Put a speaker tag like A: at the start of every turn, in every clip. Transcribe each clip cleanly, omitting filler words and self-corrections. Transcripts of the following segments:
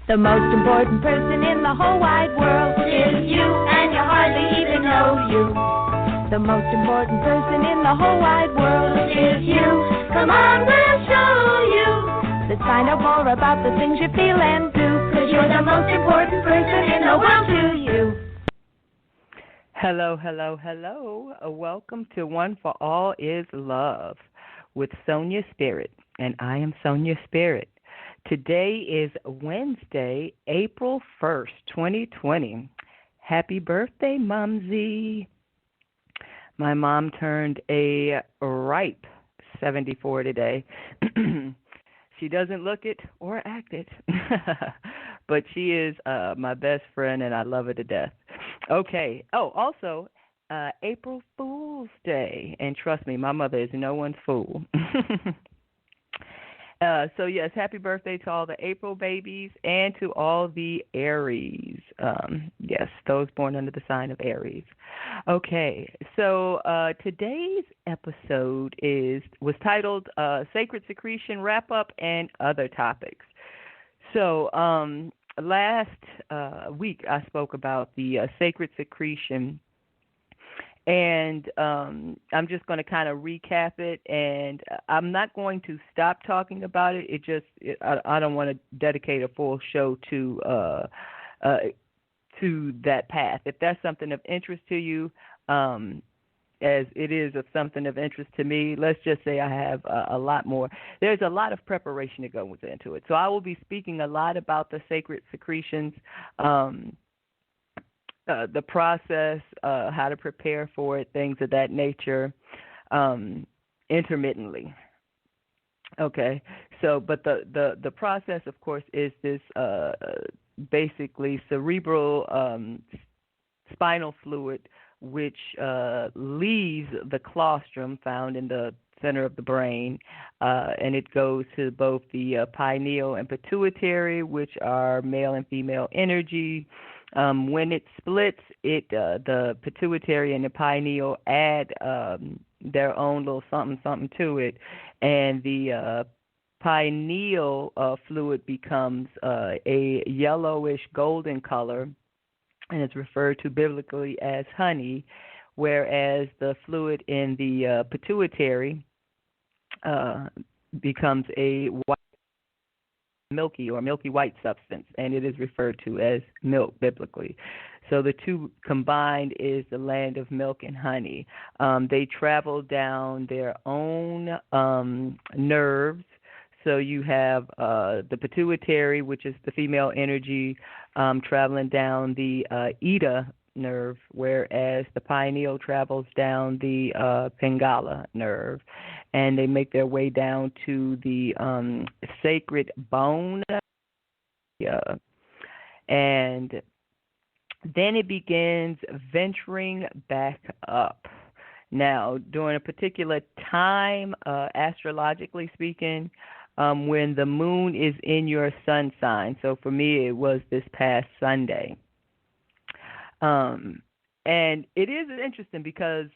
A: The most important person in the whole wide world is you, and you hardly even know you. The most important person in the whole wide world is you. Come on, we'll show you. Let's find out more about the things you feel and do, 'cause you're the most important person in the world to you.
B: Hello, hello, hello. Welcome to One4ALLisLove with Sonya Spirit, and I am Sonya Spirit. Today is Wednesday, April 1st, 2020. Happy birthday, Mumsy. My mom turned a ripe 74 today. She doesn't look it or act it, but she is my best friend, and I love her to death. Okay. Oh, also, April Fool's Day, and trust me, my mother is no one's fool. So, yes, happy birthday to all the April babies and to all the Aries. Yes, those born under the sign of Aries. Okay, so today's episode was titled Sacred Secretion Wrap-Up and Other Topics. So last week I spoke about the sacred secretion, and I'm just going to kind of recap it, and I'm not going to stop talking about it. I don't want to dedicate a full show to that path. If that's something of interest to you, as it is of something of interest to me, let's just say I have a lot more. There's a lot of preparation that goes into it. So I will be speaking a lot about the sacred secretions, the process, how to prepare for it, things of that nature, intermittently. Okay, so but the process, of course, is this basically cerebral spinal fluid, which leaves the claustrum found in the center of the brain, and it goes to both the pineal and pituitary, which are male and female energy. When it splits, the pituitary and the pineal add their own little something to it, and the pineal fluid becomes a yellowish golden color, and it's referred to biblically as honey, whereas the fluid in the pituitary becomes a milky white substance, and it is referred to as milk biblically. So the two combined is the land of milk and honey. They travel down their own nerves. So you have the pituitary, which is the female energy, traveling down the eta nerve, whereas the pineal travels down the Pingala nerve, and they make their way down to the sacred bone, and then it begins venturing back up. Now, during a particular time, astrologically speaking, when the moon is in your sun sign, so for me it was this past Sunday. And it is interesting because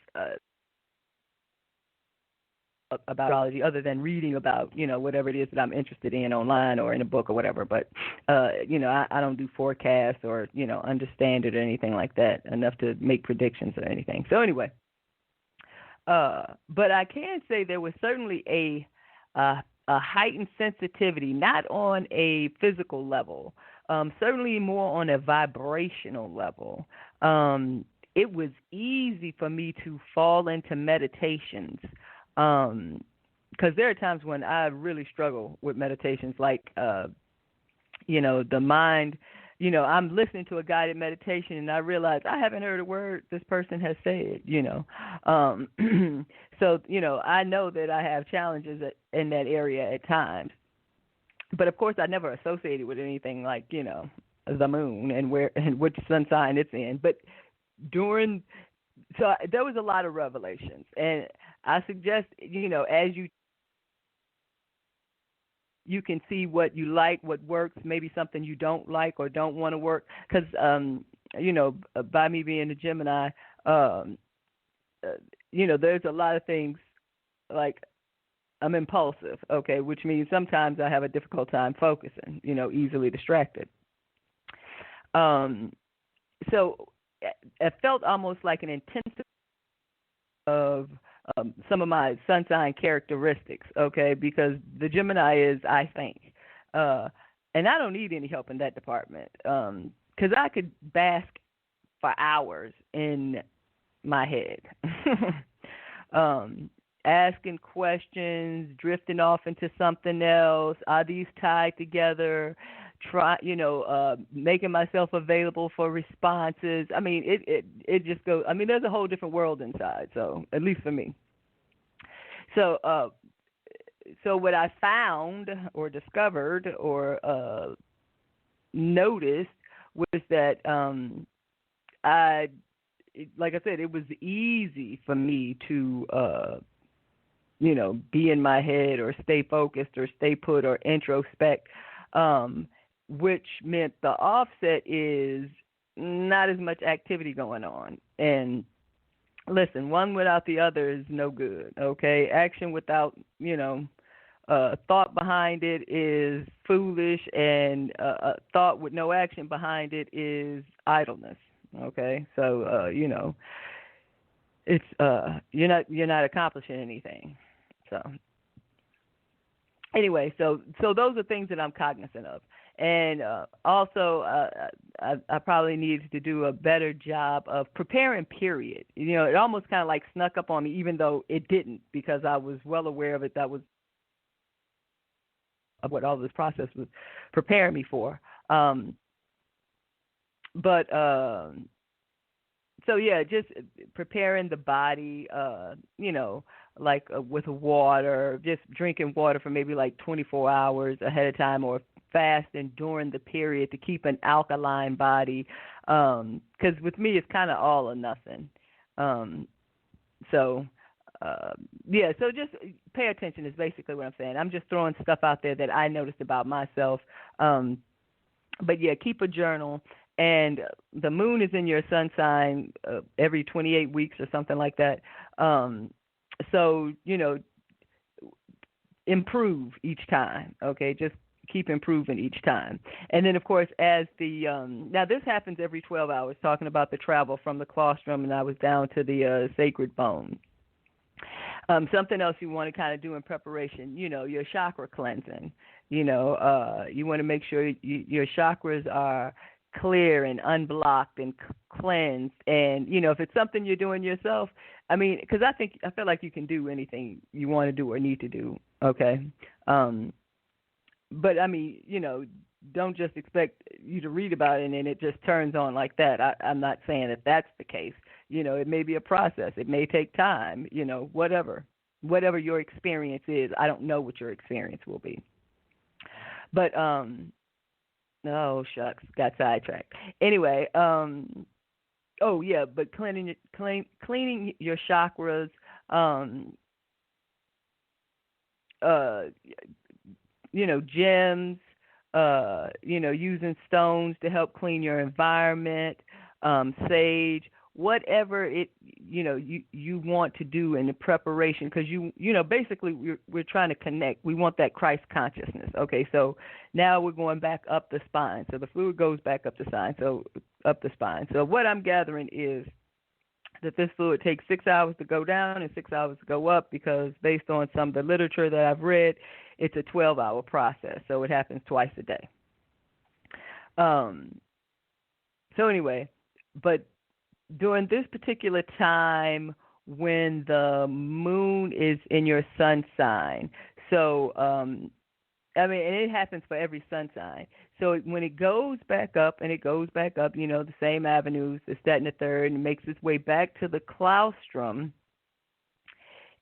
B: about astrology, other than reading about, whatever it is that I'm interested in online or in a book or whatever, but, I don't do forecasts or, understand it or anything like that enough to make predictions or anything. So anyway, but I can say there was certainly a heightened sensitivity, not on a physical level, certainly more on a vibrational level. It was easy for me to fall into meditations, because there are times when I really struggle with meditations, like, the mind, I'm listening to a guided meditation and I realize I haven't heard a word this person has said, So, I know that I have challenges in that area at times. But, of course, I never associated with anything like, the moon and which sun sign it's in. But there was a lot of revelations. And I suggest, as you can see what you like, what works, maybe something you don't like or don't want to work. Because, by me being a Gemini, there's a lot of things like I'm impulsive, okay, which means sometimes I have a difficult time focusing, easily distracted. So it felt almost like an intensive of some of my sun sign characteristics, okay, because the Gemini is I think. And I don't need any help in that department because I could bask for hours in my head. Asking questions, drifting off into something else. Are these tied together? Making myself available for responses. I mean, it just goes. I mean, there's a whole different world inside. So at least for me. So what I found or discovered or noticed was that like I said, it was easy for me to be in my head or stay focused or stay put or introspect, which meant the offset is not as much activity going on. And listen, one without the other is no good, okay? Action without, thought behind it is foolish, and thought with no action behind it is idleness, okay? So, it's you're not accomplishing anything. So anyway, so those are things that I'm cognizant of. And also, I probably needed to do a better job of preparing, period. It almost kind of like snuck up on me, even though it didn't, because I was well aware of it. That was what all this process was preparing me for. So yeah, just preparing the body, with water, just drinking water for maybe like 24 hours ahead of time, or fasting during the period to keep an alkaline body. Because with me, it's kind of all or nothing. So just pay attention is basically what I'm saying. I'm just throwing stuff out there that I noticed about myself. But yeah, keep a journal. And the moon is in your sun sign every 28 weeks or something like that. So, improve each time, okay? Just keep improving each time. And then, of course, as now this happens every 12 hours, talking about the travel from the claustrum, and I was down to the sacred bone. Something else you want to kind of do in preparation, your chakra cleansing. You want to make sure your chakras are clear and unblocked and cleansed. And, if it's something you're doing yourself, I mean, because I feel like you can do anything you want to do or need to do, okay? But, I mean, don't just expect you to read about it and it just turns on like that. I'm not saying that that's the case. It may be a process. It may take time, whatever your experience is. I don't know what your experience will be. But, oh, shucks, got sidetracked. Anyway, but cleaning your chakras, gems, using stones to help clean your environment, sage, whatever you want to do in the preparation, because basically we're trying to connect. We want that Christ consciousness. Okay, so now we're going back up the spine. So the fluid goes back up the spine. So what I'm gathering is that this fluid takes 6 hours to go down and 6 hours to go up, because based on some of the literature that I've read, it's a 12-hour process. So it happens twice a day. So anyway, but during this particular time when the moon is in your sun sign, so and it happens for every sun sign. So when it goes back up, the same avenues, the second and the third, and makes its way back to the claustrum,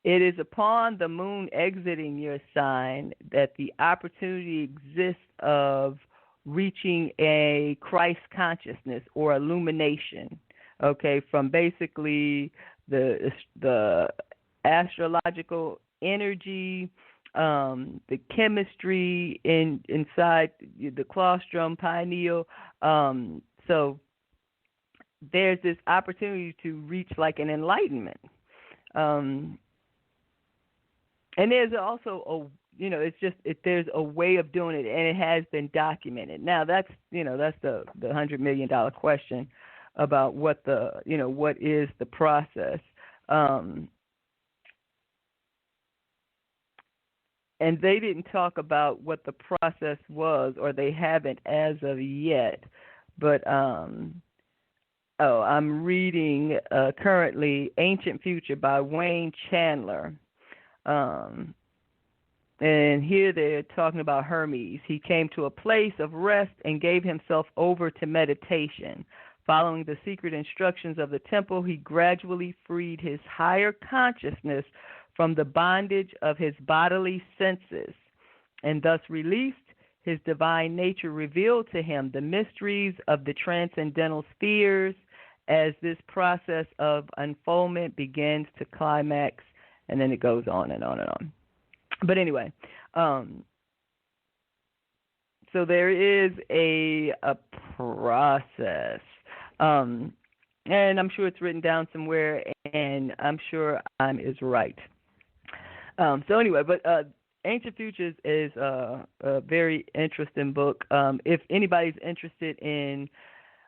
B: it is upon the moon exiting your sign that the opportunity exists of reaching a Christ consciousness or illumination, okay, from basically the astrological energy, the chemistry inside the claustrum, pineal. So there's this opportunity to reach like an enlightenment. And there's also there's a way of doing it, and it has been documented. Now that's the $100 million question about what is the process. And they didn't talk about what the process was, or they haven't as of yet. But I'm reading currently Ancient Future by Wayne Chandler. And here they're talking about Hermes. He came to a place of rest and gave himself over to meditation. Following the secret instructions of the temple, he gradually freed his higher consciousness from the bondage of his bodily senses, and thus released, his divine nature revealed to him the mysteries of the transcendental spheres as this process of unfoldment begins to climax, and then it goes on and on and on. But anyway, so there is a process, and I'm sure it's written down somewhere, and I'm sure I'm is right. So anyway, but Ancient Futures is a very interesting book. If anybody's interested in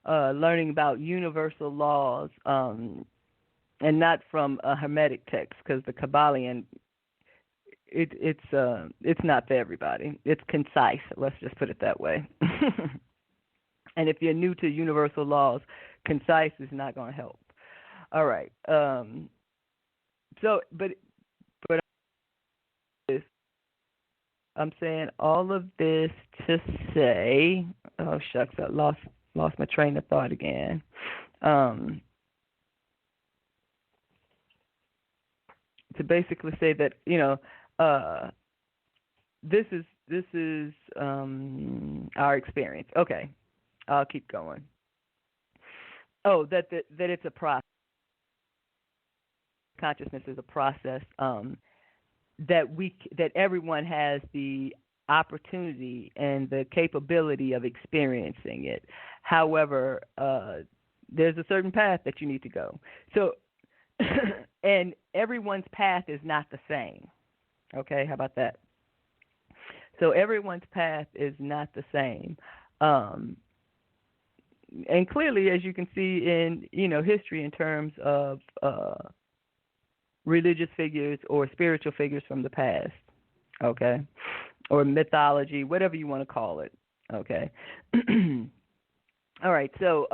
B: learning about universal laws, and not from a Hermetic text, because the Kabbalion, it's not for everybody. It's concise. Let's just put it that way. And if you're new to universal laws, concise is not going to help. All right. But I'm saying all of this to say, oh shucks, I lost my train of thought again. To basically say that this is our experience. Okay, I'll keep going. Oh, that it's a process. Consciousness is a process. That everyone has the opportunity and the capability of experiencing it. However, there's a certain path that you need to go. So, and everyone's path is not the same. Okay, how about that? So everyone's path is not the same. And clearly, as you can see in history in terms of religious figures or spiritual figures from the past, okay, or mythology, whatever you want to call it, okay. All right, so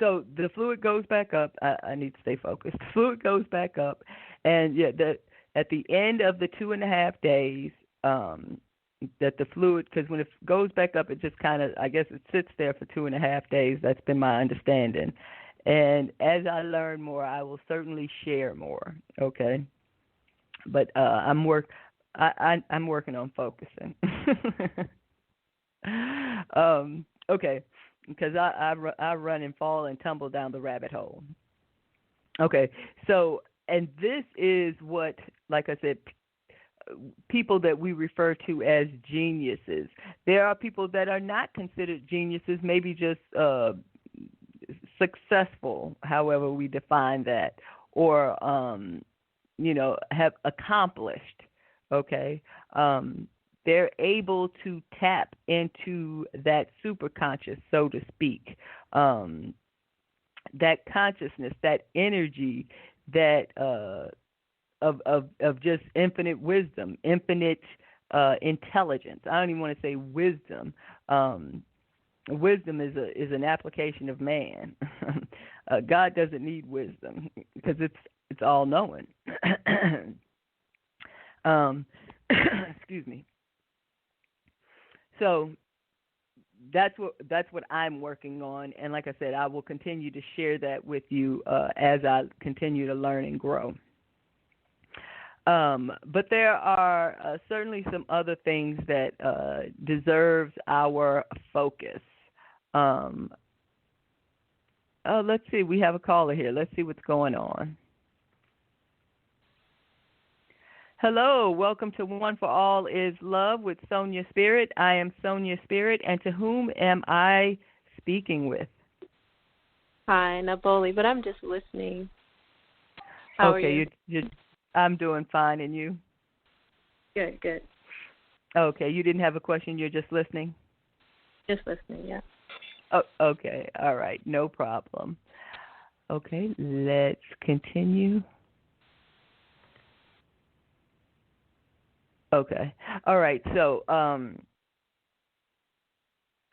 B: the fluid goes back up. I need to stay focused. The fluid goes back up, and at the end of the 2.5 days, that the fluid, because when it goes back up, it just kind of, I guess it sits there for 2.5 days. That's been my understanding. And as I learn more, I will certainly share more. Okay, but I'm working on focusing. Okay, because I run and fall and tumble down the rabbit hole. Okay, so and this is what, like I said, people that we refer to as geniuses. There are people that are not considered geniuses, maybe just successful, however we define that, or have accomplished. Okay, they're able to tap into that superconscious, so to speak, that consciousness, that energy, that of just infinite wisdom, infinite intelligence. I don't even want to say wisdom. Wisdom is an application of man. God doesn't need wisdom because it's all knowing. Excuse me. So that's what I'm working on, and like I said, I will continue to share that with you as I continue to learn and grow. But there are certainly some other things that deserves our focus. Let's see. We have a caller here. Let's see what's going on. Hello. Welcome to One4ALLisLove with Sonya Spirit. I am Sonya Spirit, and to whom am I speaking with?
C: Hi, Naboli, but I'm just listening. How are you?
B: I'm doing fine, and you?
C: Good, good.
B: Okay, you didn't have a question. You're just listening.
C: Just listening. Yeah.
B: Oh, okay. All right. No problem. Okay, let's continue. Okay. All right. So,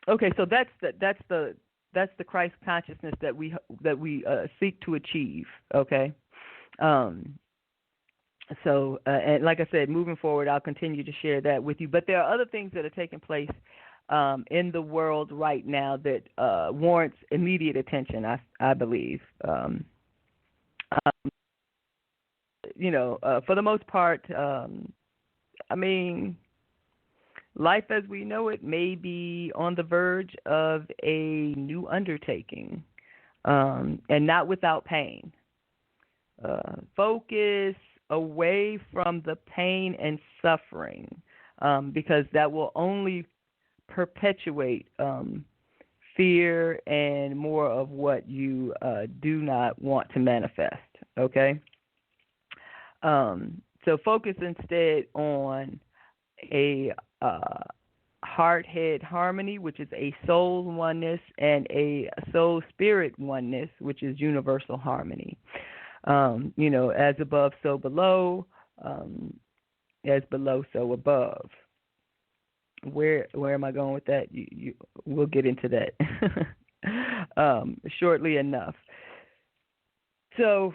B: okay. So that's the Christ consciousness that we seek to achieve. Okay. So, and like I said, moving forward, I'll continue to share that with you. But there are other things that are taking place in the world right now that warrants immediate attention. I believe. For the most part, I mean, life as we know it may be on the verge of a new undertaking, and not without pain. Focus away from the pain and suffering, because that will only perpetuate fear and more of what you do not want to manifest. Okay? So focus instead on a heart-head harmony, which is a soul oneness, and a soul-spirit oneness, which is universal harmony. As above, so below, as below, so above. Where am I going with that? We'll get into that shortly enough. So,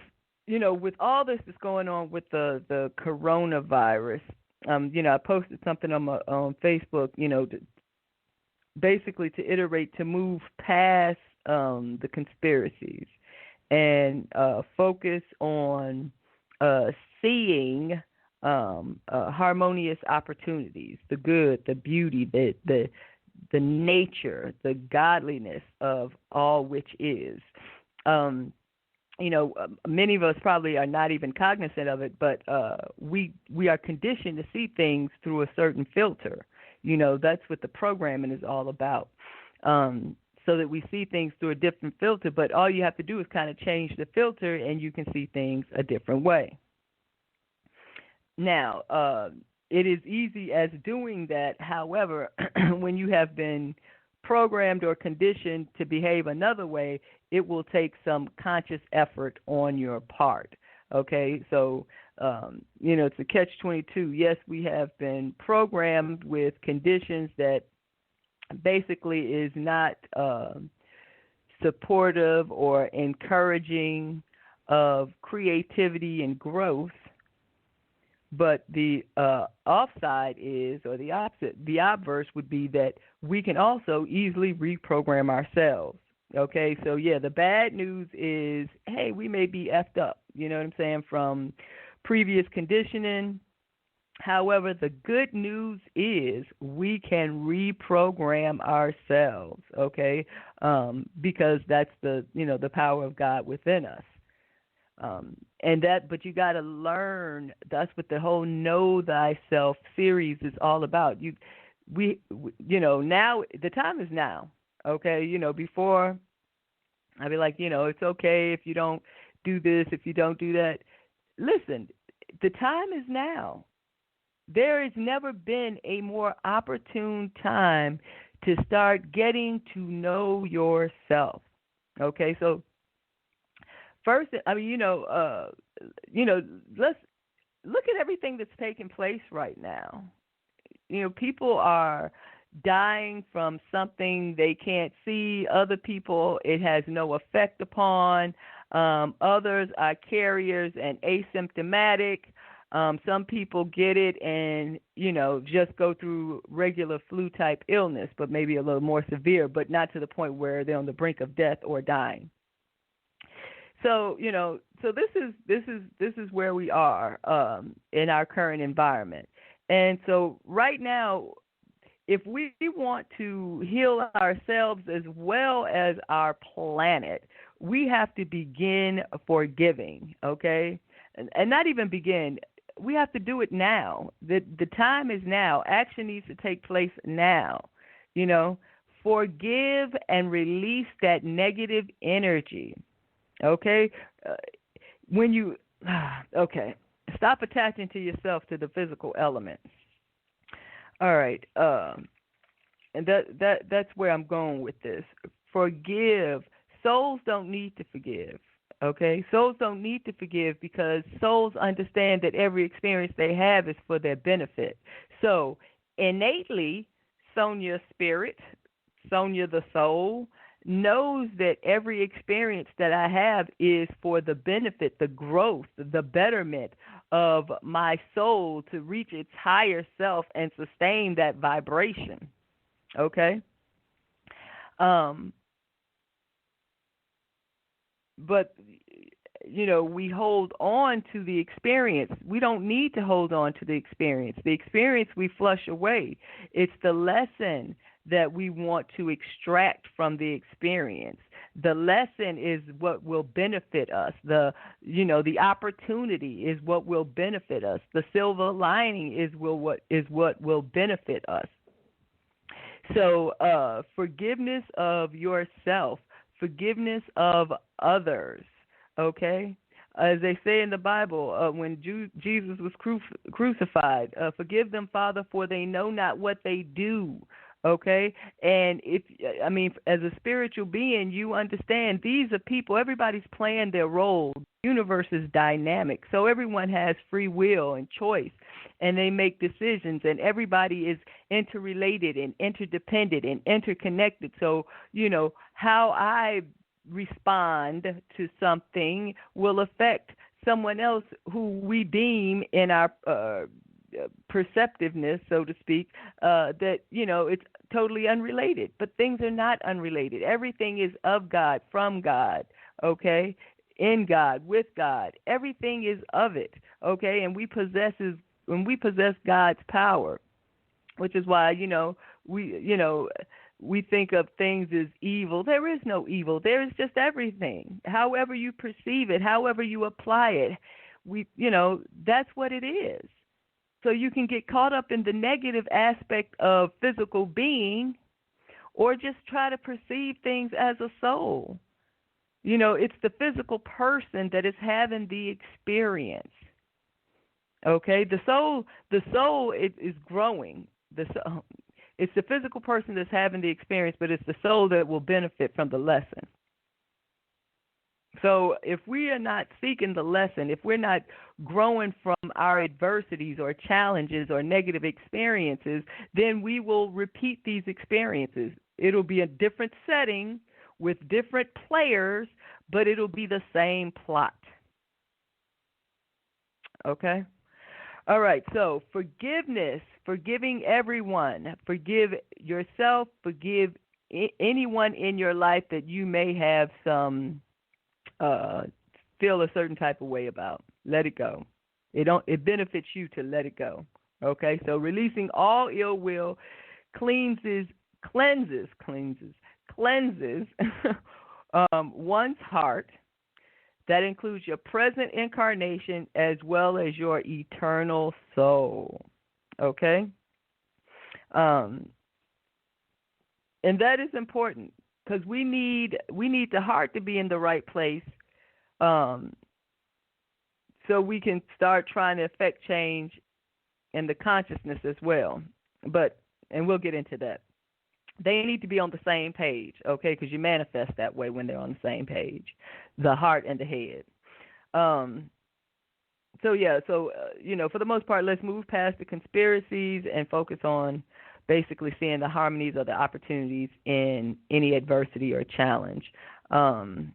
B: with all this that's going on with the coronavirus, I posted something on Facebook, basically to iterate, to move past the conspiracies and focus on seeing harmonious opportunities, the good, the beauty, the nature, the godliness of all which is. Many of us probably are not even cognizant of it, but we are conditioned to see things through a certain filter. That's what the programming is all about, so that we see things through a different filter. But all you have to do is kind of change the filter, and you can see things a different way. Now, it is easy as doing that. However, when you have been programmed or conditioned to behave another way, it will take some conscious effort on your part. Okay, so it's a catch-22. Yes, we have been programmed with conditions that basically is not supportive or encouraging of creativity and growth. But the offside is, or the opposite, the obverse would be that we can also easily reprogram ourselves. Okay, so yeah, the bad news is, hey, we may be effed up, you know what I'm saying, from previous conditioning. However, the good news is we can reprogram ourselves, okay, because that's the power of God within us. But you got to learn. That's what the whole Know Thyself series is all about. Now the time is now. Okay, before I'd be like, it's okay if you don't do this, if you don't do that. Listen, the time is now. There has never been a more opportune time to start getting to know yourself. Okay, so first, let's look at everything that's taking place right now. People are dying from something they can't see. Other people, it has no effect upon. Others are carriers and asymptomatic. Some people get it and, just go through regular flu-type illness, but maybe a little more severe, but not to the point where they're on the brink of death or dying. So, so this is where we are in our current environment. And so right now, if we want to heal ourselves as well as our planet, we have to begin forgiving, okay? And not even begin. We have to do it now. The time is now. Action needs to take place now, Forgive and release that negative energy, okay? Stop attaching to yourself to the physical elements, All right. And that's where I'm going with this. Forgive. Souls don't need to forgive. Okay? Souls don't need to forgive because souls understand that every experience they have is for their benefit. So, innately, Sonya spirit, Sonya the soul, knows that every experience that I have is for the benefit, the growth, the betterment of my soul to reach its higher self and sustain that vibration. Okay? But, we hold on to the experience. We don't need to hold on to the experience. The experience we flush away. It's the lesson that we want to extract from the experience. The lesson is what will benefit us. The opportunity is what will benefit us. The silver lining is what will benefit us. So, forgiveness of yourself, forgiveness of others, okay? As they say in the Bible, when Jesus was crucified, forgive them, Father, for they know not what they do, okay? And as a spiritual being, you understand these are people, everybody's playing their role. The universe is dynamic, so everyone has free will and choice, and they make decisions, and everybody is interrelated and interdependent and interconnected. So, how I respond to something will affect someone else who we deem in our perceptiveness, so to speak, that, it's totally unrelated. But things are not unrelated. Everything is of God, from God, okay, in God, with God. Everything is of it, okay, and when we possess God's power, which is why, we think of things as evil. There is no evil. There is just everything. However you perceive it, however you apply it, that's what it is. So you can get caught up in the negative aspect of physical being or just try to perceive things as a soul. It's the physical person that is having the experience. Okay? The soul is growing. It's the physical person that's having the experience, but it's the soul that will benefit from the lesson. So if we are not seeking the lesson, if we're not growing from our adversities or challenges or negative experiences, then we will repeat these experiences. It'll be a different setting with different players, but it'll be the same plot. Okay? All right, so forgiveness, forgiving everyone. Forgive yourself, forgive anyone in your life that you may have feel a certain type of way about. Let it go. It benefits you to let it go. Okay, so releasing all ill will cleanses one's heart. That includes your present incarnation as well as your eternal soul. Okay? And that is important because we need the heart to be in the right place so we can start trying to affect change in the consciousness as well. And we'll get into that. They need to be on the same page, okay, because you manifest that way when they're on the same page, the heart and the head. For the most part, let's move past the conspiracies and focus on basically seeing the harmonies or the opportunities in any adversity or challenge. The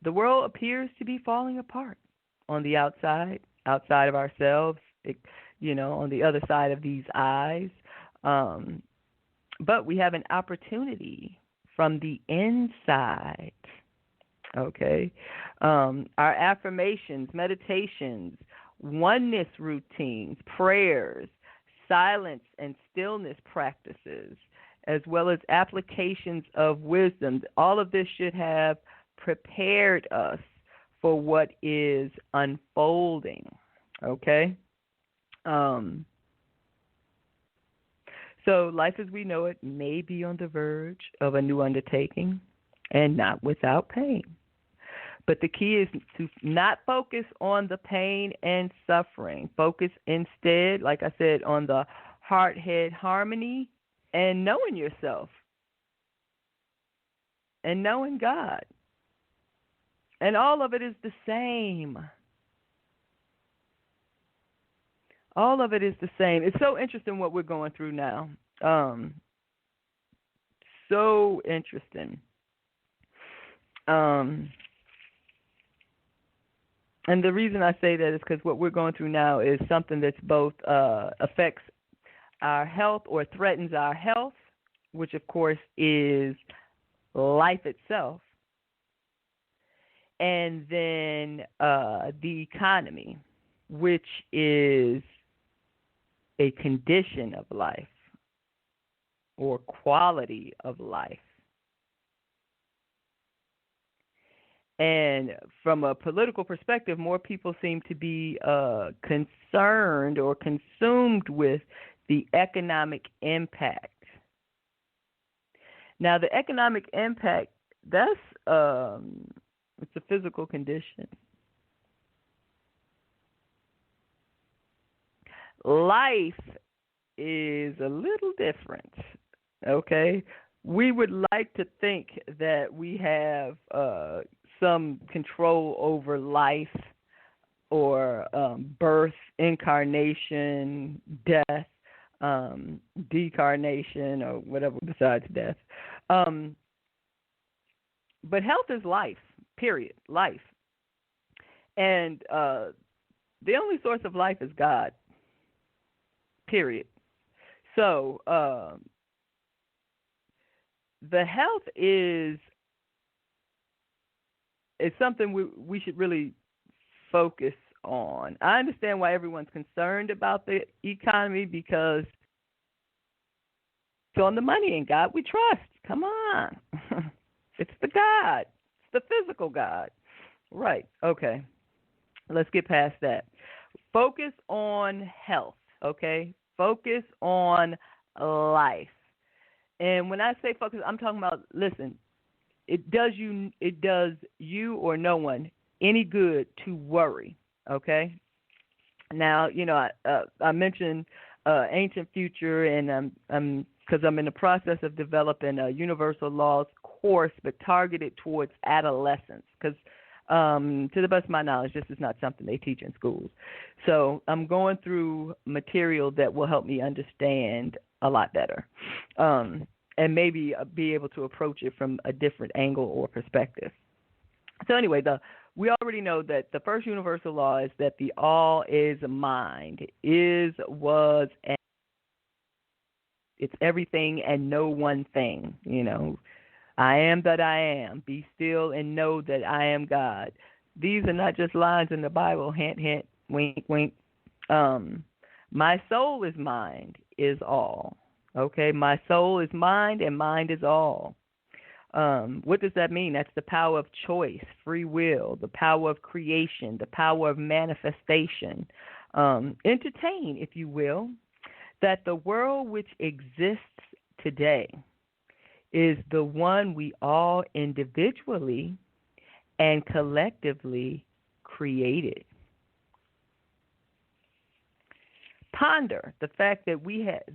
B: world appears to be falling apart on the outside of ourselves, on the other side of these eyes. But we have an opportunity from the inside, okay? Our affirmations, meditations, oneness routines, prayers, silence and stillness practices, as well as applications of wisdom, all of this should have prepared us for what is unfolding, okay? So life as we know it may be on the verge of a new undertaking and not without pain. But the key is to not focus on the pain and suffering. Focus instead, like I said, on the heart-head harmony and knowing yourself and knowing God. And all of it is the same. All of it is the same. It's so interesting what we're going through now. So interesting. And the reason I say that is because what we're going through now is something that's both affects our health or threatens our health, which of course is life itself, and then the economy, which is a condition of life or quality of life. And from a political perspective, more people seem to be concerned or consumed with the economic impact. Now, the economic impact, that's it's a physical condition. Life is a little different, okay? We would like to think that we have some control over life or birth, incarnation, death, decarnation, or whatever besides death. But health is life, period, life. And the only source of life is God, period. So the health is something we should really focus on. I understand why everyone's concerned about the economy because it's on the money, and God we trust. Come on. It's the God. It's the physical God. Right. Okay. Let's get past that. Focus on health, okay? Focus on life. And when I say focus, I'm talking about, listen, it does you or no one any good to worry, okay? Now, you know, I mentioned ancient future, and because I'm in the process of developing a universal laws course, but targeted towards adolescents, because to the best of my knowledge, this is not something they teach in schools. So I'm going through material that will help me understand a lot better, and maybe be able to approach it from a different angle or perspective. So anyway, we already know that the first universal law is that the all is mind, is, was, and it's everything and no one thing. You know, I am that I am. Be still and know that I am God. These are not just lines in the Bible. Hint, hint, wink, wink. My soul is mind, is all. Okay, my soul is mind, and mind is all. What does that mean? That's the power of choice, free will, the power of creation, the power of manifestation. Entertain, if you will, that the world which exists today is the one we all individually and collectively created. Ponder the fact that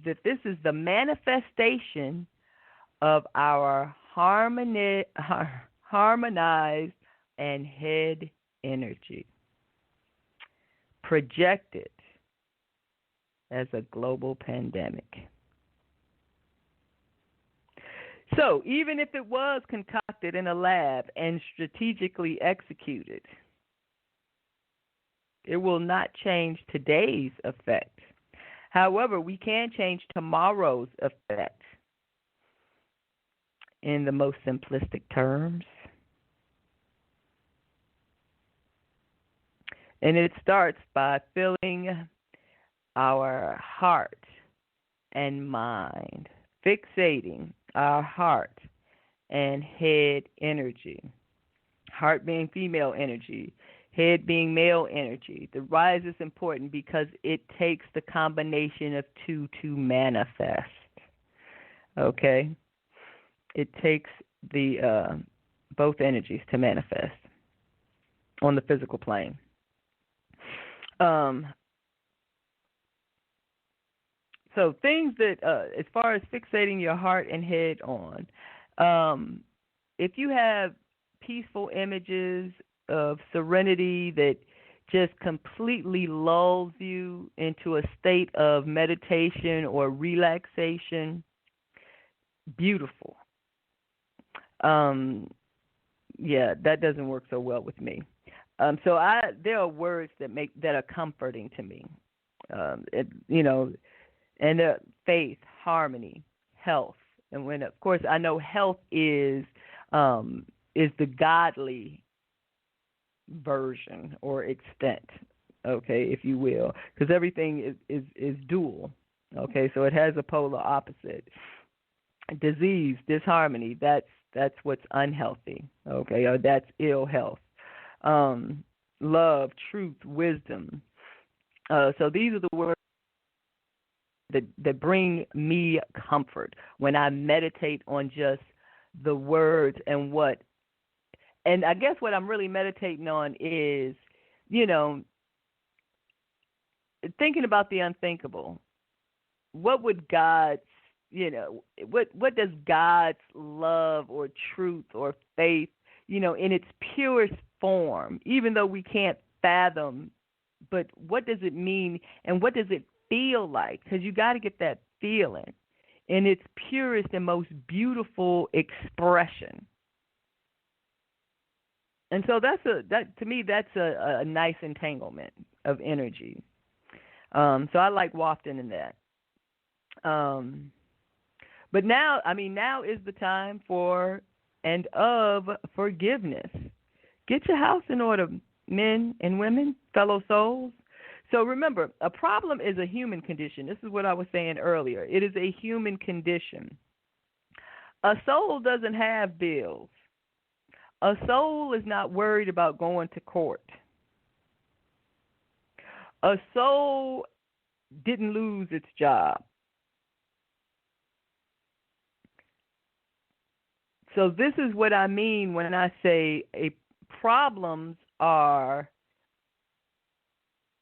B: that this is the manifestation of our harmonized and head energy, projected as a global pandemic. So even if it was concocted in a lab and strategically executed, it will not change today's effect. However, we can change tomorrow's effect in the most simplistic terms. And it starts by filling our heart and mind, fixating our heart and head energy. Heart being female energy, head being male energy. The rise is important because it takes the combination of two to manifest. Okay? It takes the both energies to manifest. on the physical plane. So things that, as far as fixating your heart and head on, if you have peaceful images of serenity that just completely lulls you into a state of meditation or relaxation, beautiful. Yeah, that doesn't work so well with me. So there are words that are comforting to me. And faith, harmony, health, and when of course I know health is the godly version or extent, okay, if you will, because everything is dual, okay, so it has a polar opposite. Disease, disharmony, that's what's unhealthy, okay, or that's ill health. Love, truth, wisdom. So these are the words that bring me comfort when I meditate on just the words and I guess what I'm really meditating on is, thinking about the unthinkable. What would God's, what does God's love or truth or faith, in its purest form, even though we can't fathom, but what does it mean and what does it feel like? Because you got to get that feeling in its purest and most beautiful expression. And so to me that's a nice entanglement of energy. So I like wafting in that. But now is the time for and of forgiveness. Get your house in order, men and women, fellow souls. So remember, a problem is a human condition. This is what I was saying earlier. It is a human condition. A soul doesn't have bills. A soul is not worried about going to court. A soul didn't lose its job. So this is what I mean when I say problems are,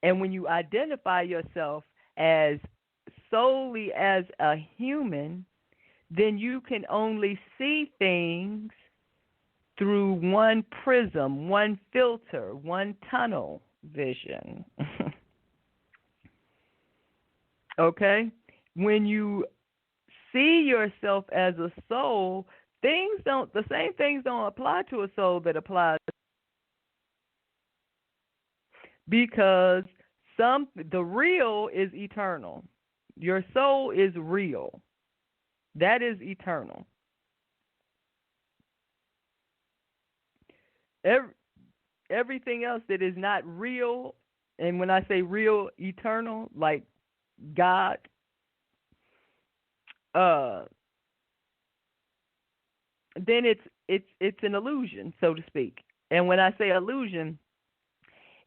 B: and when you identify yourself as solely as a human, then you can only see things through one prism, one filter, one tunnel vision. Okay? When you see yourself as a soul, the same things don't apply to a soul that applies, because the real is eternal. Your soul is real. That is eternal. Everything else that is not real, and when I say real, eternal, like God, then it's an illusion, so to speak. And when I say illusion,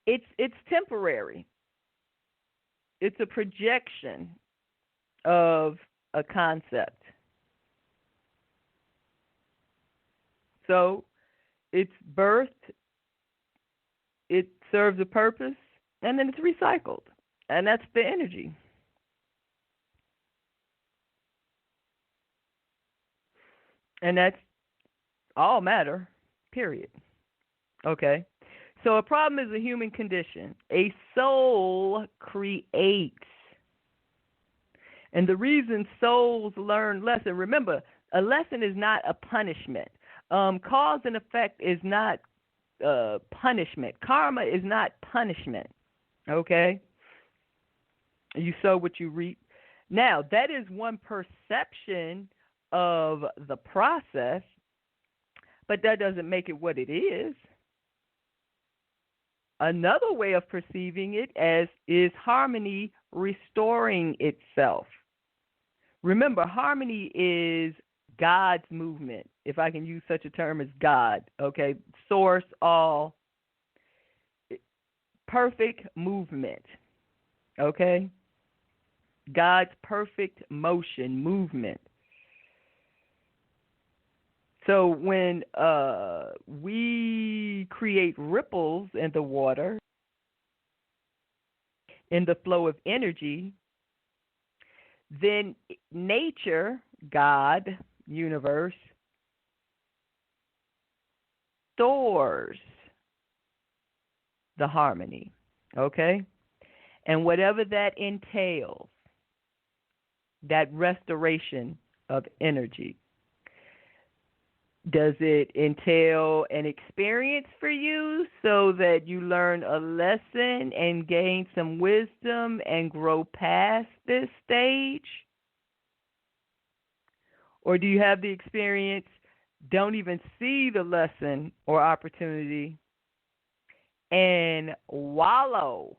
B: it's temporary. It's a projection of a concept. So it's birthed, it serves a purpose, and then it's recycled. And that's the energy. And that's all matter, period. Okay? So a problem is a human condition. A soul creates. And the reason souls learn lesson, remember, a lesson is not a punishment. Cause and effect is not punishment. Karma is not punishment. Okay? You sow what you reap. Now, that is one perception of the process, but that doesn't make it what it is. Another way of perceiving it is harmony restoring itself. Remember, harmony is God's movement, if I can use such a term as God, okay? Source, all, perfect movement, okay? God's perfect motion, movement. So when we create ripples in the water, in the flow of energy, then nature, God, universe, stores the harmony, okay? And whatever that entails, that restoration of energy. Does it entail an experience for you so that you learn a lesson and gain some wisdom and grow past this stage? Or do you have the experience, don't even see the lesson or opportunity, and wallow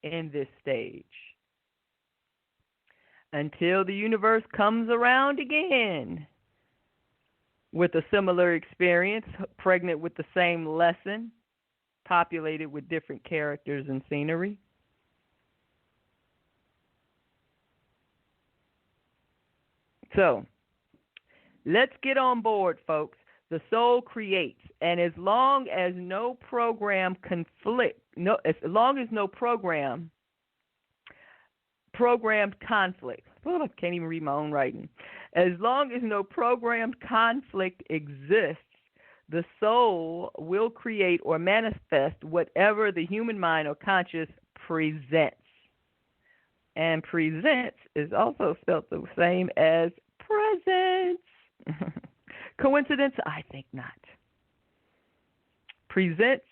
B: in this stage until the universe comes around again with a similar experience, pregnant with the same lesson, populated with different characters and scenery? So, let's get on board, folks. The soul creates, and as long as no program as long as no programmed conflict. Oh, I can't even read my own writing. As long as no programmed conflict exists, the soul will create or manifest whatever the human mind or conscious presents. And presents is also spelled the same as presents. Coincidence? I think not. Presents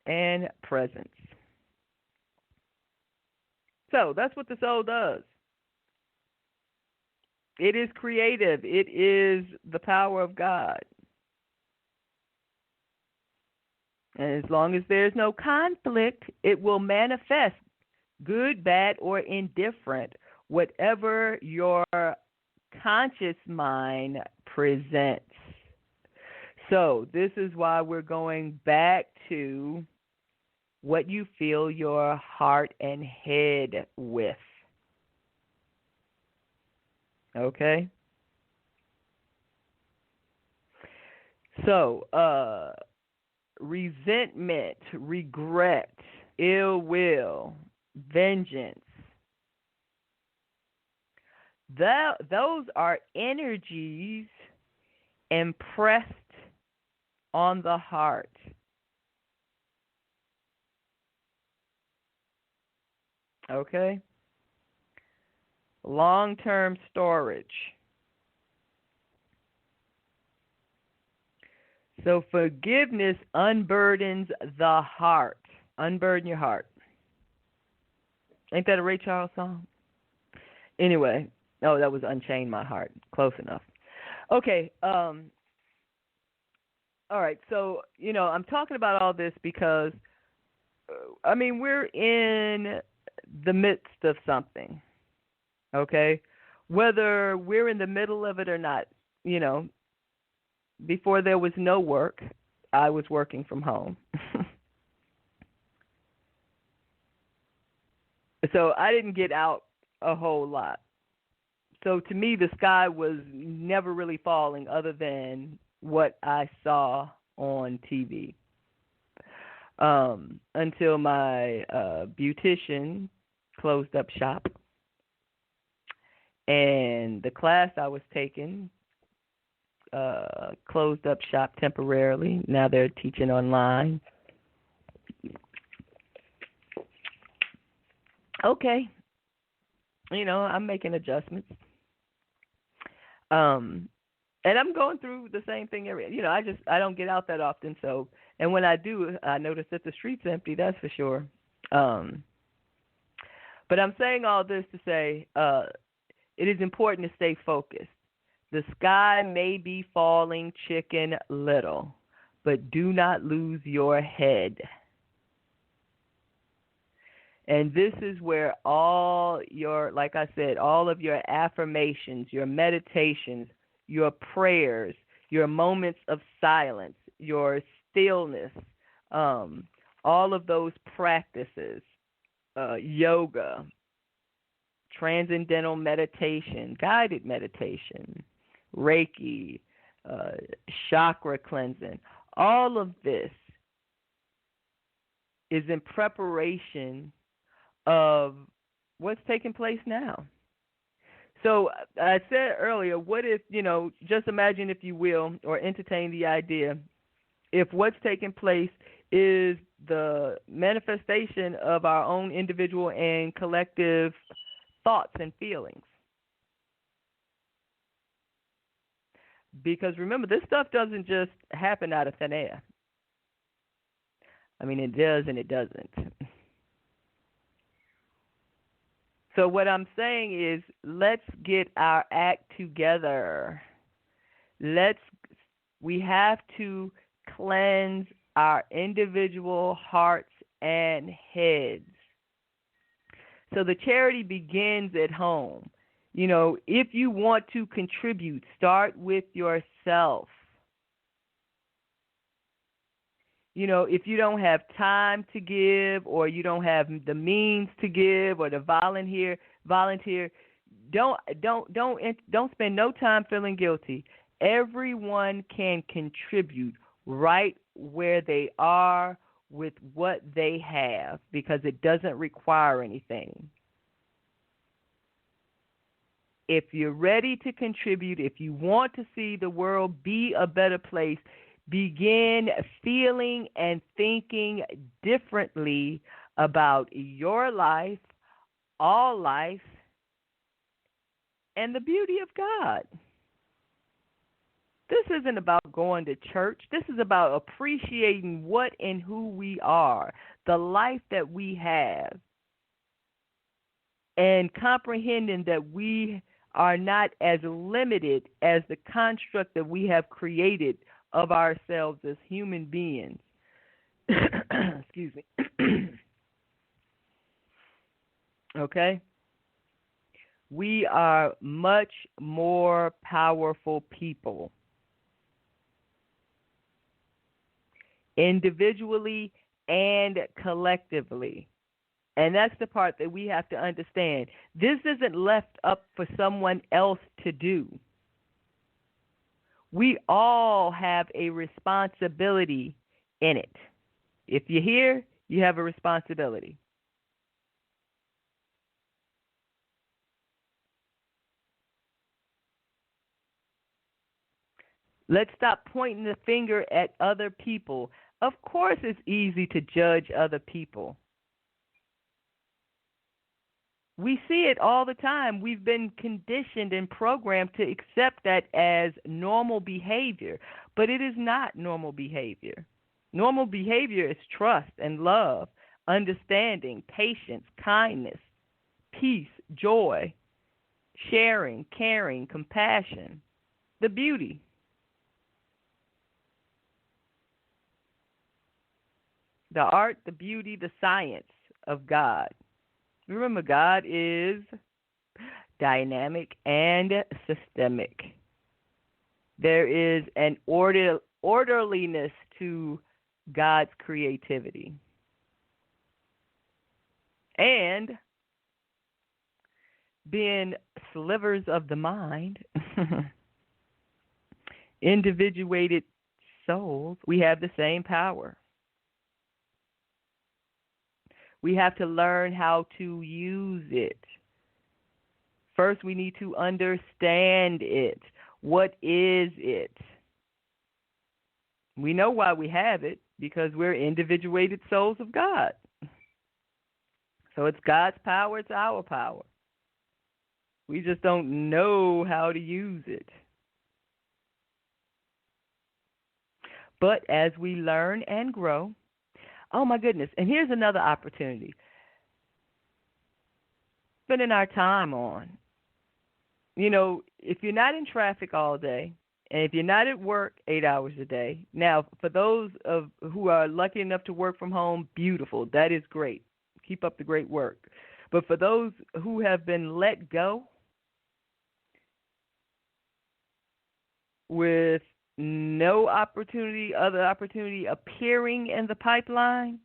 B: and presence. So that's what the soul does. It is creative. It is the power of God. And as long as there's no conflict, it will manifest, good, bad, or indifferent, whatever your conscious mind presents. So this is why we're going back to what you fill your heart and head with. Okay? So, resentment, regret, ill will, vengeance, those are energies impressed on the heart. Okay? Long-term storage. So forgiveness unburdens the heart. Unburden your heart. Ain't that a Ray Charles song? Anyway, that was Unchain My Heart. Close enough. Okay, all right, so, I'm talking about all this because, we're in the midst of something, okay? Whether we're in the middle of it or not, before there was no work, I was working from home. So I didn't get out a whole lot. So to me, the sky was never really falling other than what I saw on TV. Until my beautician closed up shop. And the class I was taking closed up shop temporarily. Now they're teaching online. Okay. I'm making adjustments. And I'm going through the same thing I don't get out that often, so, and when I do, I notice that the street's empty, that's for sure. But I'm saying all this to say, it is important to stay focused. The sky may be falling chicken little, but do not lose your head. And this is where all your, like I said, all of your affirmations, your meditations, your prayers, your moments of silence, your stillness, all of those practices, yoga, transcendental meditation, guided meditation, Reiki, chakra cleansing. All of this is in preparation of what's taking place now. So I said earlier, what if, just imagine, if you will, or entertain the idea, if what's taking place is the manifestation of our own individual and collective thoughts and feelings. Because remember, this stuff doesn't just happen out of thin air. I mean, it does and it doesn't. So what I'm saying is, let's get our act together. We have to cleanse our individual hearts and heads. So the charity begins at home. If you want to contribute, start with yourself. If you don't have time to give, or you don't have the means to give, or to volunteer, don't spend no time feeling guilty. Everyone can contribute right where they are with what they have, because it doesn't require anything. If you're ready to contribute, if you want to see the world be a better place, begin feeling and thinking differently about your life, all life, and the beauty of God. This isn't about going to church. This is about appreciating what and who we are, the life that we have, and comprehending that we are not as limited as the construct that we have created of ourselves as human beings. Excuse me. Okay? We are much more powerful people, individually and collectively. And that's the part that we have to understand. This isn't left up for someone else to do. We all have a responsibility in it. If you're here, you have a responsibility. Let's stop pointing the finger at other people. Of course it's easy to judge other people. We see it all the time. We've been conditioned and programmed to accept that as normal behavior, but it is not normal behavior. Normal behavior is trust and love, understanding, patience, kindness, peace, joy, sharing, caring, compassion, the beauty. The art, the beauty, the science of God. Remember, God is dynamic and systemic. There is an orderliness to God's creativity. And being slivers of the mind, individuated souls, we have the same power. We have to learn how to use it. First, we need to understand it. What is it? We know why we have it, because we're individuated souls of God. So it's God's power, it's our power. We just don't know how to use it. But as we learn and grow, oh, my goodness. And here's another opportunity. Spending our time on. If you're not in traffic all day, and if you're not at work 8 hours a day, now, for those who are lucky enough to work from home, beautiful. That is great. Keep up the great work. But for those who have been let go with no other opportunity appearing in the pipeline,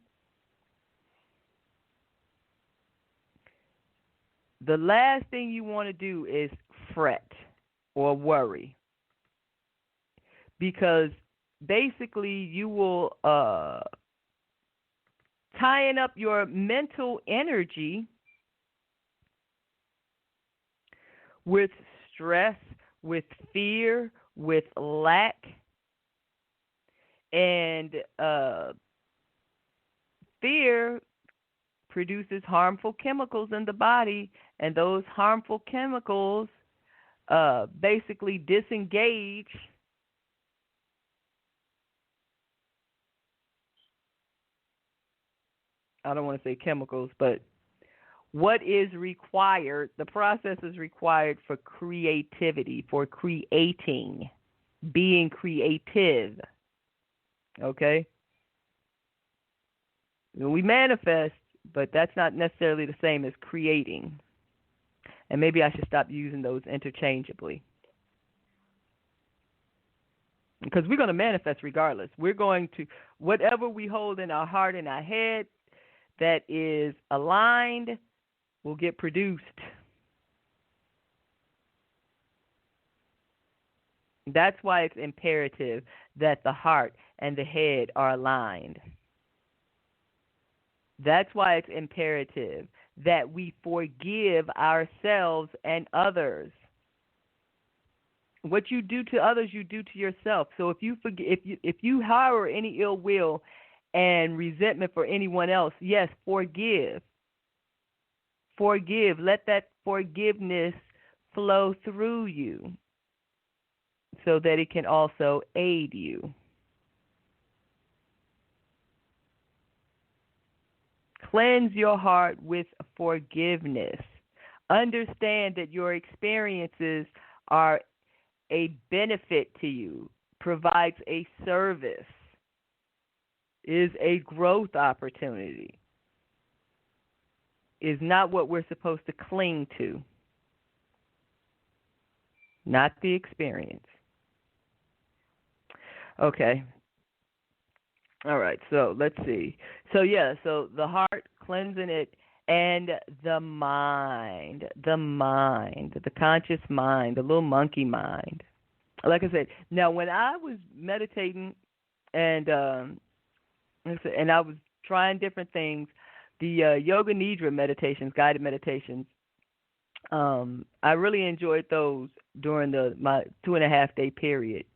B: the last thing you want to do is fret or worry. because basically you will tying up your mental energy with stress, with fear, with lack, and fear produces harmful chemicals in the body, and those harmful chemicals basically disengage I don't want to say chemicals, but what is required, the process is required for creativity, for creating, being creative. Okay? We manifest, but that's not necessarily the same as creating. And maybe I should stop using those interchangeably. Because we're going to manifest regardless. We're going to, whatever we hold in our heart and our head that is aligned will get produced. That's why it's imperative that the heart and the head are aligned. That's why it's imperative that we forgive ourselves and others. What you do to others, you do to yourself. So if you harbor any ill will and resentment for anyone else, yes, forgive. Forgive. Let that forgiveness flow through you so that it can also aid you. Cleanse your heart with forgiveness. Understand that your experiences are a benefit to you, provides a service, is a growth opportunity, is not what we're supposed to cling to, not the experience. Okay. All right, so let's see. So the heart, cleansing it, and the mind, the conscious mind, the little monkey mind. Like I said, now when I was meditating and I was trying different things, the Yoga Nidra meditations, guided meditations, I really enjoyed those during my 2.5-day period.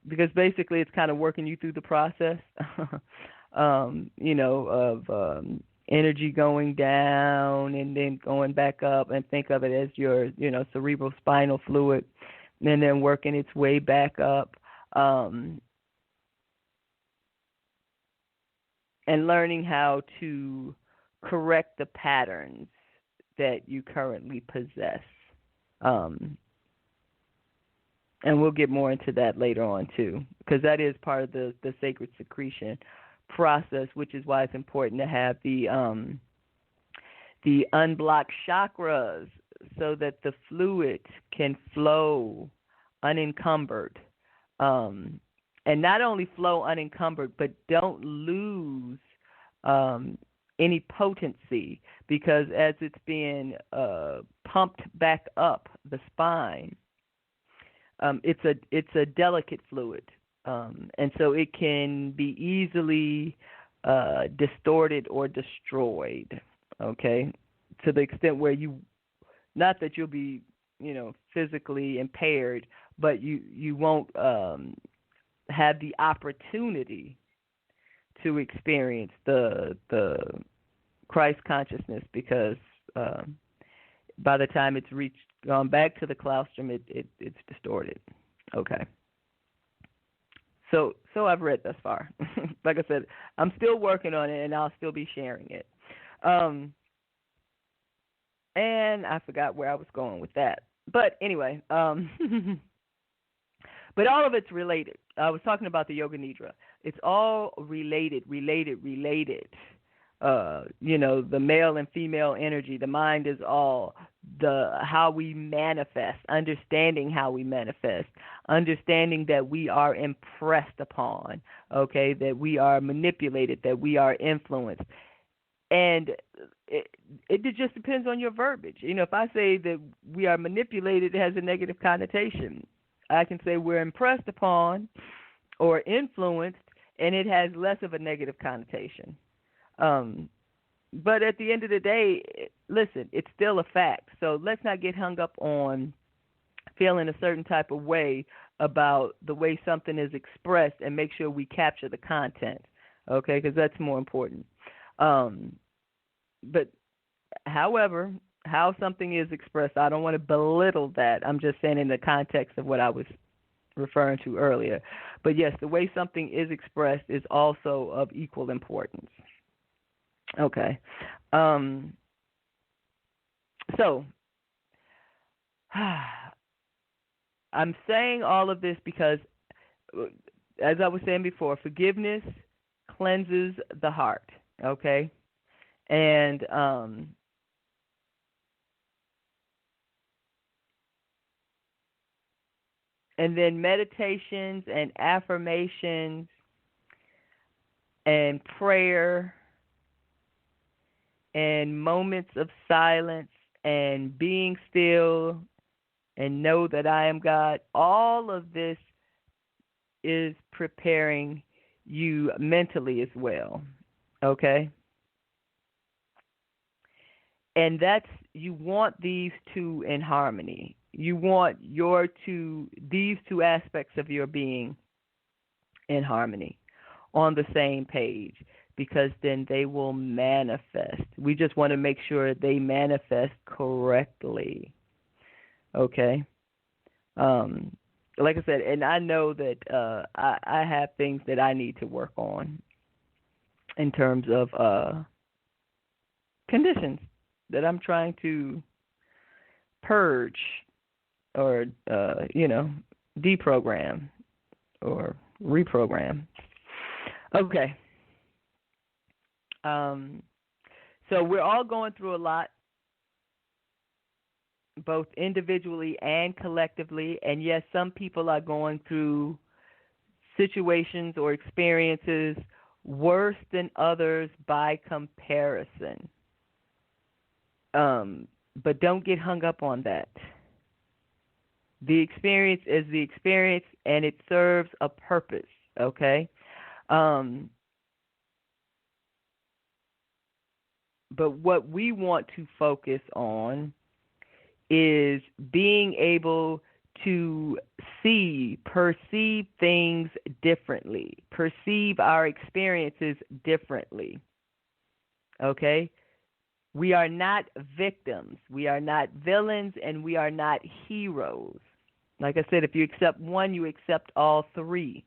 B: Because basically it's kind of working you through the process, of energy going down and then going back up, and think of it as your, cerebral spinal fluid, and then working its way back up, and learning how to correct the patterns that you currently possess. And we'll get more into that later on, too, because that is part of the sacred secretion process, which is why it's important to have the unblocked chakras so that the fluid can flow unencumbered. And not only flow unencumbered, but don't lose any potency, because as it's being pumped back up the spine, it's a delicate fluid, and so it can be easily distorted or destroyed. Okay, to the extent where not that you'll be, physically impaired, but you won't have the opportunity to experience the Christ consciousness, because by the time it's gone back to the claustrum, it's distorted. Okay. So I've read thus far. Like I said, I'm still working on it, and I'll still be sharing it. And I forgot where I was going with that. But anyway, but all of it's related. I was talking about the Yoga Nidra. It's all related. The male and female energy, the mind is all, how we manifest, understanding how we manifest, understanding that we are impressed upon, okay, that we are manipulated, that we are influenced. And it just depends on your verbiage. If I say that we are manipulated, it has a negative connotation. I can say we're impressed upon or influenced, and it has less of a negative connotation. But at the end of the day, listen, it's still a fact. So let's not get hung up on feeling a certain type of way about the way something is expressed, and make sure we capture the content, okay, because that's more important. But however, how something is expressed, I don't want to belittle that. I'm just saying in the context of what I was referring to earlier. But yes, the way something is expressed is also of equal importance. Okay. So, I'm saying all of this because, as I was saying before, forgiveness cleanses the heart, okay? And then meditations and affirmations and prayer and moments of silence and being still and know that I am God, all of this is preparing you mentally as well, okay? And you want these two in harmony. You want these two aspects of your being in harmony, on the same page, because then they will manifest. We just want to make sure they manifest correctly. Okay? Like I said, and I know that I have things that I need to work on in terms of conditions that I'm trying to purge or, deprogram or reprogram. Okay. So we're all going through a lot, both individually and collectively. And yes, some people are going through situations or experiences worse than others by comparison. But don't get hung up on that. The experience is the experience, and it serves a purpose, okay? But what we want to focus on is being able to perceive things differently, perceive our experiences differently, okay? We are not victims. We are not villains, and we are not heroes. Like I said, if you accept one, you accept all three.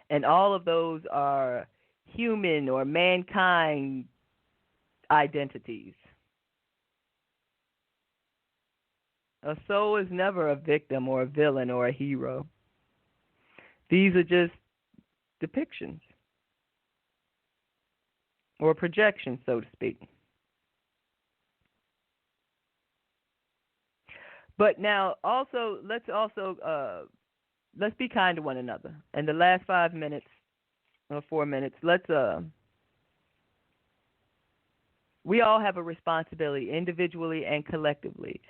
B: And all of those are human or mankind identities. A soul is never a victim or a villain or a hero. These are just depictions or projections, so to speak. But now, let's be kind to one another. In the last 5 minutes or 4 minutes, we all have a responsibility, individually and collectively.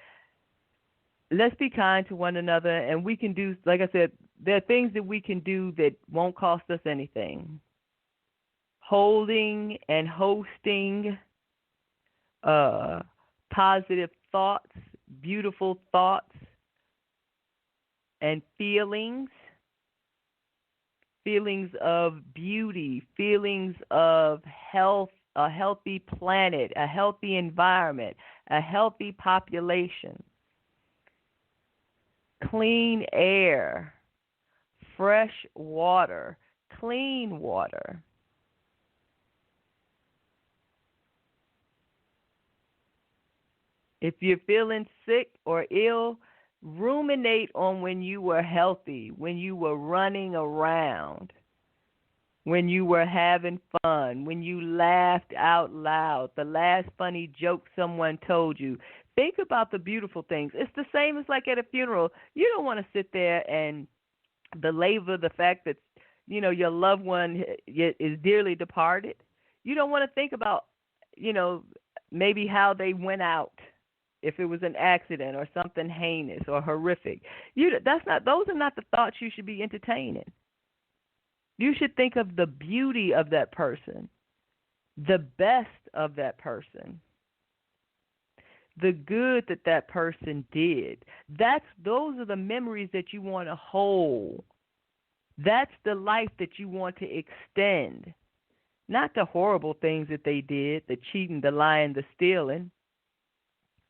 B: Let's be kind to one another, and we can do, like I said, there are things that we can do that won't cost us anything. Holding and hosting positive thoughts, beautiful thoughts, and feelings of beauty, feelings of health, a healthy planet, a healthy environment, a healthy population, clean air, fresh water, clean water. If you're feeling sick or ill, ruminate on when you were healthy, when you were running around, when you were having fun, when you laughed out loud, the last funny joke someone told you. Think about the beautiful things. It's the same as like at a funeral. You don't want to sit there and belabor the fact that, your loved one is dearly departed. You don't want to think about, maybe how they went out. if it was an accident or something heinous or horrific. Those are not the thoughts you should be entertaining. You should think of the beauty of that person, the best of that person, the good that that person did. Those are the memories that you want to hold. That's the life that you want to extend, not the horrible things that they did, the cheating, the lying, the stealing.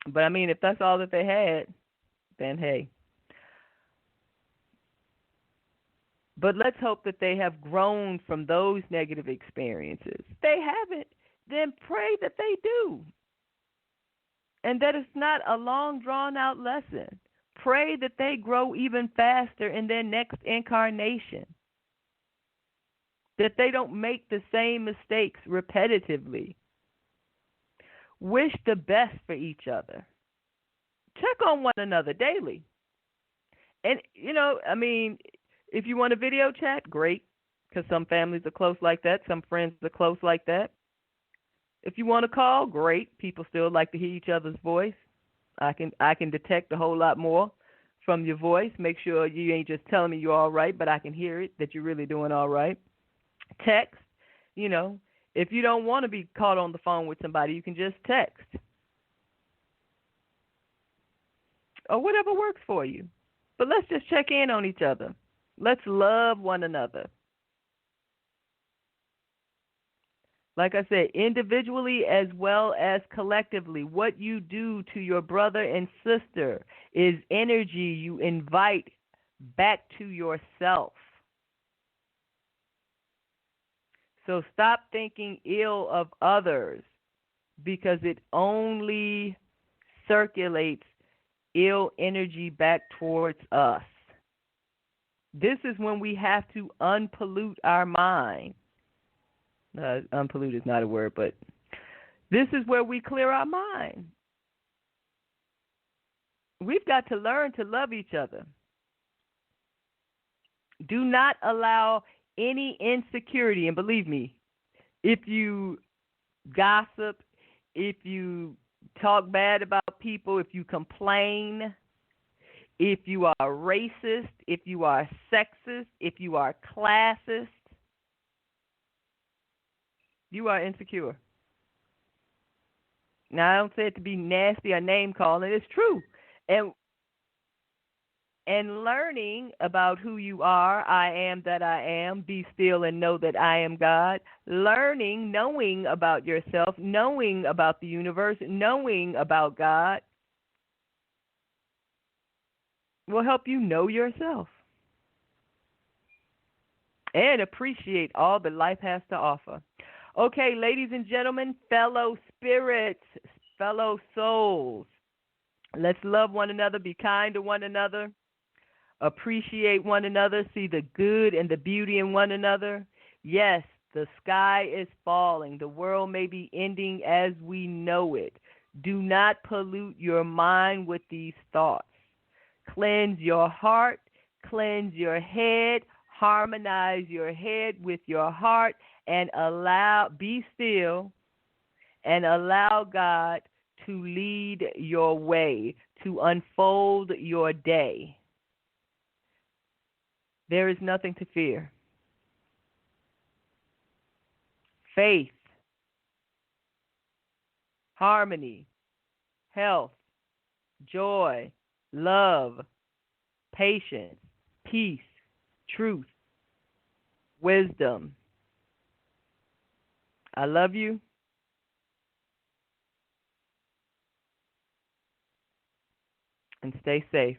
B: But I mean, if that's all that they had, then hey. But let's hope that they have grown from those negative experiences. If they haven't, then pray that they do. And that it's not a long, drawn-out lesson. Pray that they grow even faster in their next incarnation. That they don't make the same mistakes repetitively. Wish the best for each other. Check on one another daily. And, if you want a video chat, great, because some families are close like that. Some friends are close like that. If you want to call, great. People still like to hear each other's voice. I can detect a whole lot more from your voice. Make sure you ain't just telling me you're all right, but I can hear it, that you're really doing all right. Text, if you don't want to be caught on the phone with somebody, you can just text. Or whatever works for you. But let's just check in on each other. Let's love one another. Like I said, individually as well as collectively, what you do to your brother and sister is energy you invite back to yourself. So stop thinking ill of others, because it only circulates ill energy back towards us. This is when we have to unpollute our mind. Unpollute is not a word, but this is where we clear our mind. We've got to learn to love each other. Do not allow any insecurity, and believe me, if you gossip, if you talk bad about people, if you complain, if you are racist, if you are sexist, if you are classist, you are insecure. Now, I don't say it to be nasty or name calling. It's true. And learning about who you are, I am that I am, be still and know that I am God. Learning, knowing about yourself, knowing about the universe, knowing about God will help you know yourself and appreciate all that life has to offer. Okay, ladies and gentlemen, fellow spirits, fellow souls, let's love one another, be kind to one another, appreciate one another, see the good and the beauty in one another. Yes, the sky is falling. The world may be ending as we know it. Do not pollute your mind with these thoughts. Cleanse your heart, cleanse your head, harmonize your head with your heart, and be still and allow God to lead your way, to unfold your day. There is nothing to fear. Faith, harmony, health, joy, love, patience, peace, truth, wisdom. I love you. And stay safe.